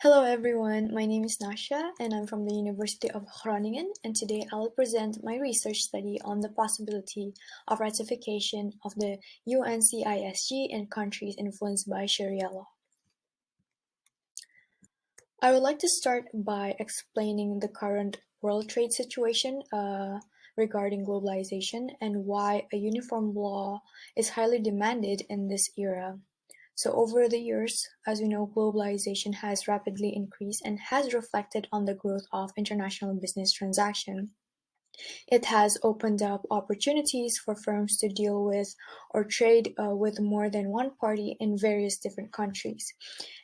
Hello everyone, my name is Nasya and I'm from the University of Groningen, and today I'll present my research study on the possibility of ratification of the UNCISG in countries influenced by Sharia law. I would like to start by explaining the current world trade situation regarding globalization and why a uniform law is highly demanded in this era. So over the years, as we know, globalization has rapidly increased and has reflected on the growth of international business transactions. It has opened up opportunities for firms to deal with or trade with more than one party in various different countries.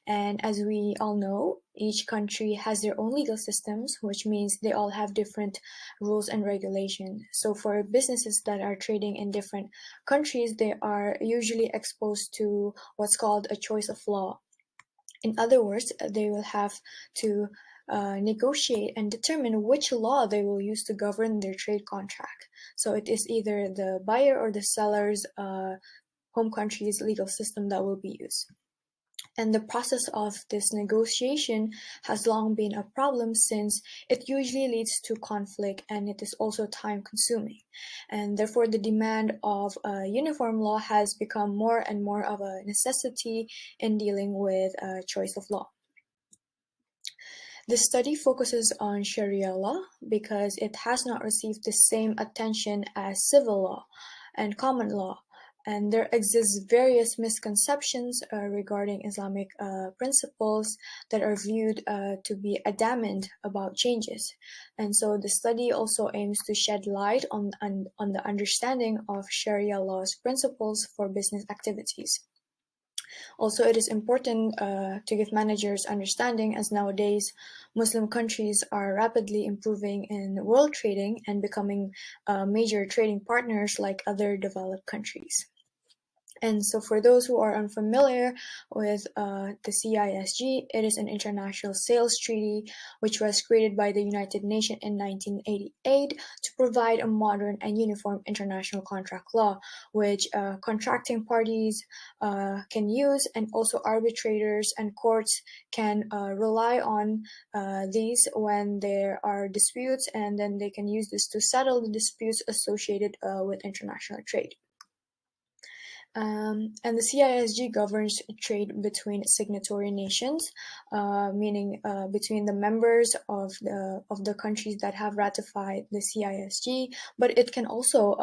And as we all know, each country has their own legal systems, which means they all have different rules and regulations. So for businesses that are trading in different countries, they are usually exposed to what's called a choice of law. In other words, they will have to negotiate and determine which law they will use to govern their trade contract. So it is either the buyer or the seller's home country's legal system that will be used. And the process of this negotiation has long been a problem since it usually leads to conflict and it is also time consuming. And therefore, the demand of a uniform law has become more and more of a necessity in dealing with a choice of law. This study focuses on Sharia law because it has not received the same attention as civil law and common law, and there exists various misconceptions regarding Islamic principles that are viewed to be adamant about changes. And so the study also aims to shed light on the understanding of Sharia law's principles for business activities. Also, it is important to give managers understanding, as nowadays Muslim countries are rapidly improving in world trading and becoming major trading partners like other developed countries. And so for those who are unfamiliar with the CISG, it is an international sales treaty which was created by the United Nations in 1988 to provide a modern and uniform international contract law, which contracting parties can use, and also arbitrators and courts can rely on these when there are disputes, and then they can use this to settle the disputes associated with international trade. And the CISG governs trade between signatory nations, meaning between the members of the countries that have ratified the CISG. But it can also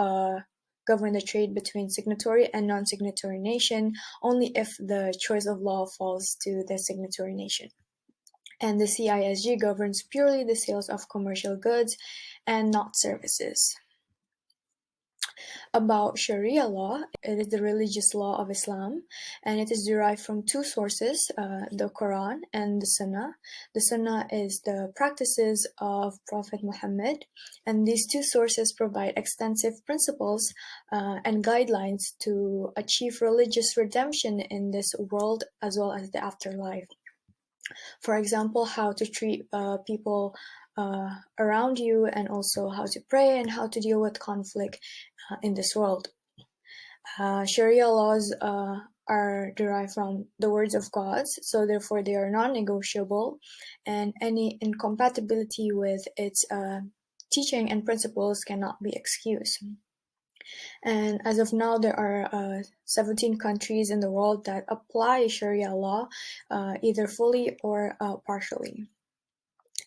govern the trade between signatory and non-signatory nation only if the choice of law falls to the signatory nation. And the CISG governs purely the sales of commercial goods and not services. About Sharia law, it is the religious law of Islam, and it is derived from two sources, the Quran and the Sunnah. The Sunnah is the practices of Prophet Muhammad, and these two sources provide extensive principles and guidelines to achieve religious redemption in this world as well as the afterlife. For example, how to treat people around you, and also how to pray and how to deal with conflict in this world. Sharia laws are derived from the words of God, so therefore they are non-negotiable, and any incompatibility with its teaching and principles cannot be excused. And as of now, there are 17 countries in the world that apply Sharia law, either fully or partially.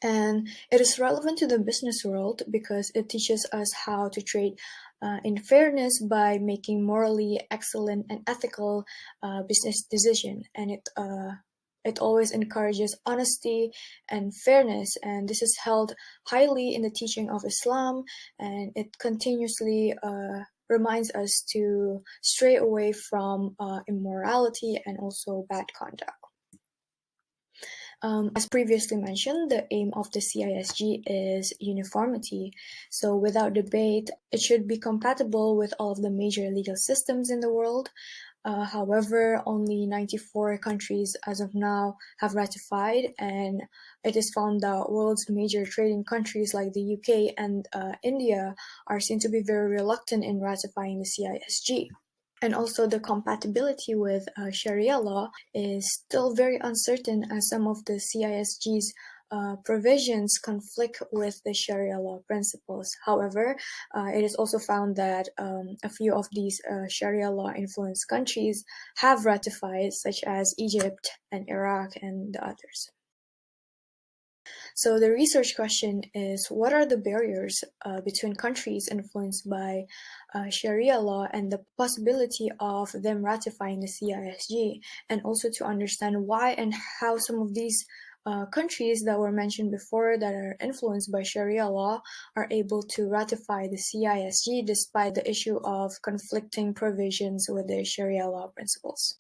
And it is relevant to the business world because it teaches us how to trade in fairness by making morally excellent and ethical business decisions. And it always encourages honesty and fairness, and this is held highly in the teaching of Islam, and it continuously reminds us to stray away from immorality and also bad conduct. As previously mentioned, the aim of the CISG is uniformity. So without debate, it should be compatible with all of the major legal systems in the world. However, only 94 countries as of now have ratified, and it is found that world's major trading countries like the UK and India are seen to be very reluctant in ratifying the CISG. And also the compatibility with Sharia law is still very uncertain, as some of the CISG's provisions conflict with the Sharia law principles. However, it is also found that a few of these Sharia law influenced countries have ratified, such as Egypt and Iraq and the others. So the research question is, what are the barriers between countries influenced by Sharia law and the possibility of them ratifying the CISG, and also to understand why and how some of these countries that were mentioned before that are influenced by Sharia law are able to ratify the CISG despite the issue of conflicting provisions with the Sharia law principles.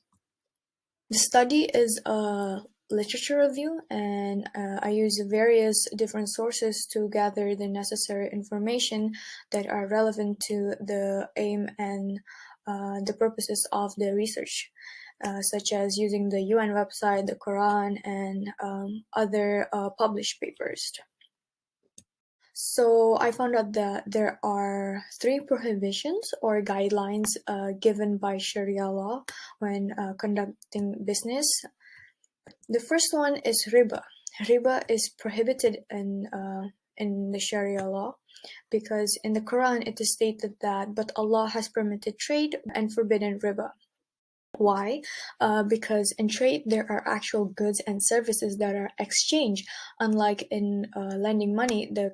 The study is a literature review, and I use various different sources to gather the necessary information that are relevant to the aim and the purposes of the research, such as using the UN website, the Quran, and other published papers. So I found out that there are 3 prohibitions or guidelines given by Sharia law when conducting business. The first one is riba. Riba is prohibited in the Sharia law because in the Quran it is stated that, but Allah has permitted trade and forbidden riba. Why? Because in trade there are actual goods and services that are exchanged. Unlike in lending money, the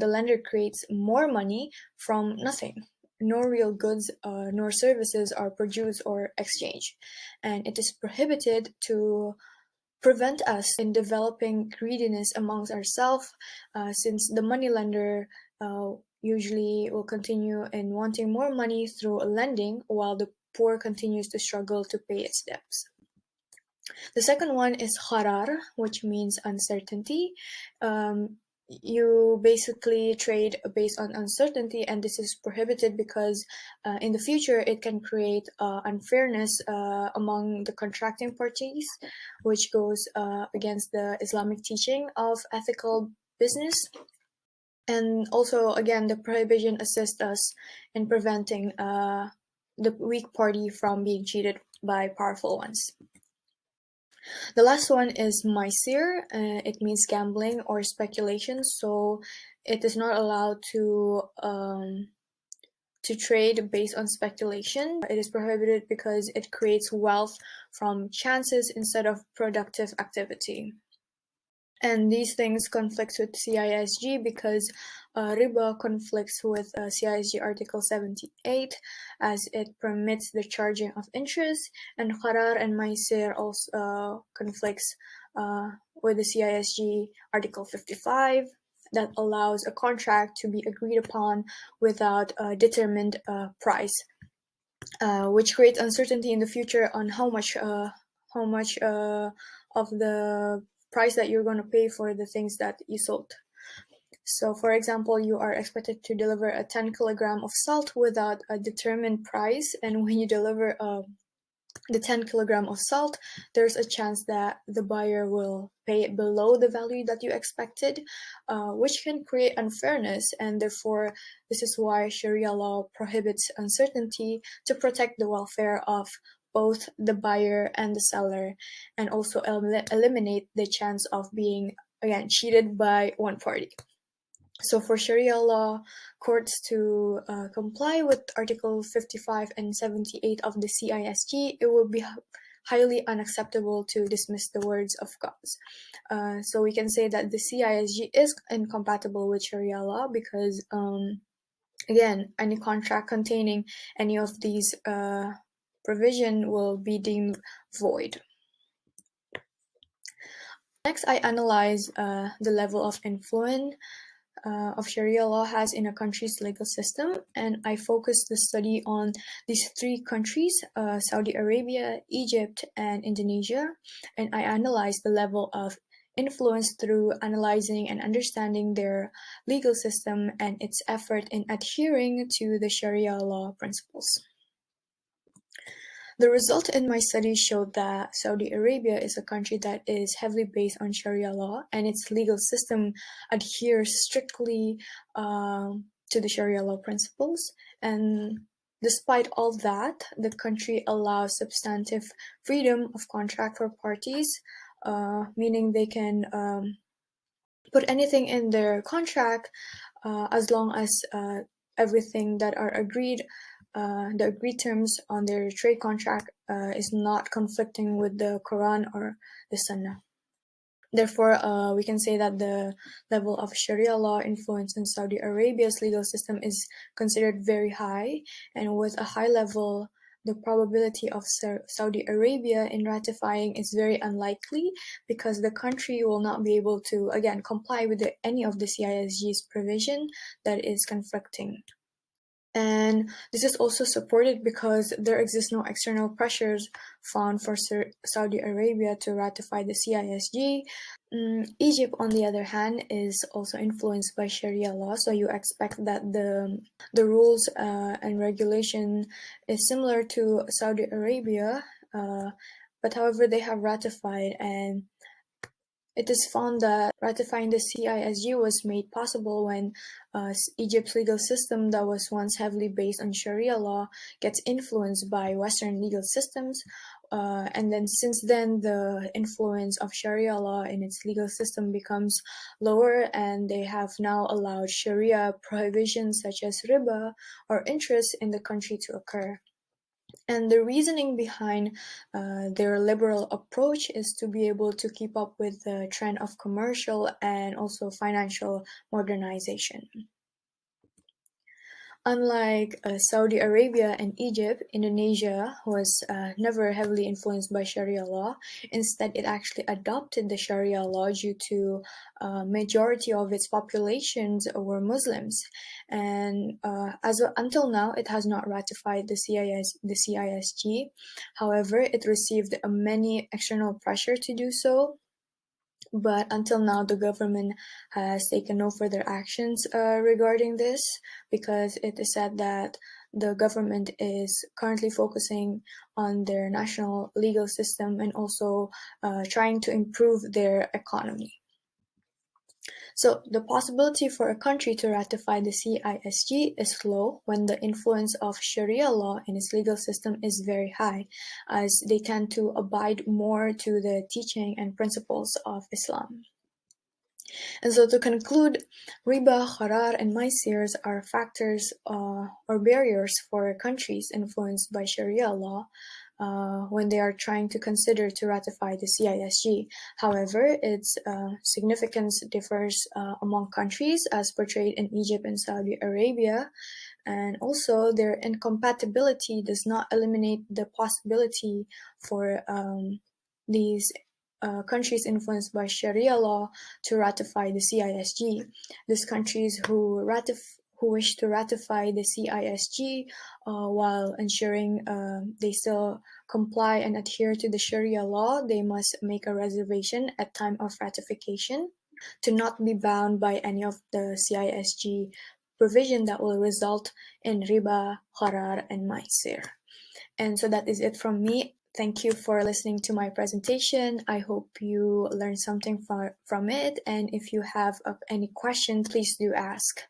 lender creates more money from nothing. No real goods nor services are produced or exchanged, and it is prohibited to prevent us in developing greediness amongst ourselves, since the moneylender usually will continue in wanting more money through lending while the poor continues to struggle to pay its debts. The second one is gharar, which means uncertainty. You basically trade based on uncertainty, and this is prohibited because in the future it can create unfairness among the contracting parties, which goes against the Islamic teaching of ethical business. And also, again, the prohibition assists us in preventing the weak party from being cheated by powerful ones. The last one is maisir. It means gambling or speculation. So it is not allowed to trade based on speculation. It is prohibited because it creates wealth from chances instead of productive activity. And these things conflict with CISG because riba conflicts with CISG Article 78 as it permits the charging of interest, and Qarar and Maisir also conflicts with the CISG Article 55 that allows a contract to be agreed upon without a determined price, which creates uncertainty in the future on how much of the price that you're going to pay for the things that you sold. So, for example, you are expected to deliver a 10 kilogram of salt without a determined price, and when you deliver the 10 kilogram of salt, there's a chance that the buyer will pay it below the value that you expected, which can create unfairness, and therefore this is why Sharia law prohibits uncertainty to protect the welfare of both the buyer and the seller, and also eliminate the chance of being, again, cheated by one party. So for Sharia law courts to comply with Article 55 and 78 of the CISG, it would be highly unacceptable to dismiss the words of God. So we can say that the CISG is incompatible with Sharia law because, again, any contract containing any of these provision will be deemed void. Next, I analyze the level of influence of Sharia law has in a country's legal system, and I focus the study on these 3 countries, Saudi Arabia, Egypt, and Indonesia, and I analyze the level of influence through analyzing and understanding their legal system and its effort in adhering to the Sharia law principles. The result in my study showed that Saudi Arabia is a country that is heavily based on Sharia law, and its legal system adheres strictly to the Sharia law principles. And Despite all that, the country allows substantive freedom of contract for parties, meaning they can put anything in their contract as long as everything that are agreed, the agreed terms on their trade contract is not conflicting with the Quran or the Sunnah. Therefore, we can say that the level of Sharia law influence in Saudi Arabia's legal system is considered very high, and with a high level, the probability of Saudi Arabia in ratifying is very unlikely because the country will not be able to, again, comply with any of the CISG's provision that is conflicting. And this is also supported because there exist no external pressures found for Saudi Arabia to ratify the CISG. Egypt, on the other hand, is also influenced by Sharia law, so you expect that the rules and regulation is similar to Saudi Arabia, but however, they have ratified, and it is found that ratifying the CISG was made possible when Egypt's legal system that was once heavily based on Sharia law gets influenced by Western legal systems. And then since then, the influence of Sharia law in its legal system becomes lower, and they have now allowed Sharia prohibitions such as riba or interest in the country to occur. And the reasoning behind their liberal approach is to be able to keep up with the trend of commercial and also financial modernization. Unlike Saudi Arabia and Egypt, Indonesia was never heavily influenced by Sharia law. Instead, it actually adopted the Sharia law due to majority of its populations were Muslims. And until now, it has not ratified the CISG. However, it received many external pressure to do so. But until now, the government has taken no further actions regarding this because it is said that the government is currently focusing on their national legal system and also trying to improve their economy. So the possibility for a country to ratify the CISG is low when the influence of Sharia law in its legal system is very high, as they tend to abide more to the teaching and principles of Islam. And so to conclude, riba, qarar, and maisirs are factors or barriers for countries influenced by Sharia law when they are trying to consider to ratify the CISG. However, its significance differs among countries as portrayed in Egypt and Saudi Arabia, and also their incompatibility does not eliminate the possibility for these countries influenced by Sharia law to ratify the CISG. These countries who wish to ratify the CISG while ensuring they still comply and adhere to the Sharia law, they must make a reservation at time of ratification to not be bound by any of the CISG provision that will result in riba, qarar, and maisir. And so that is it from me. Thank you for listening to my presentation. I hope you learned something from it. And if you have any question, please do ask.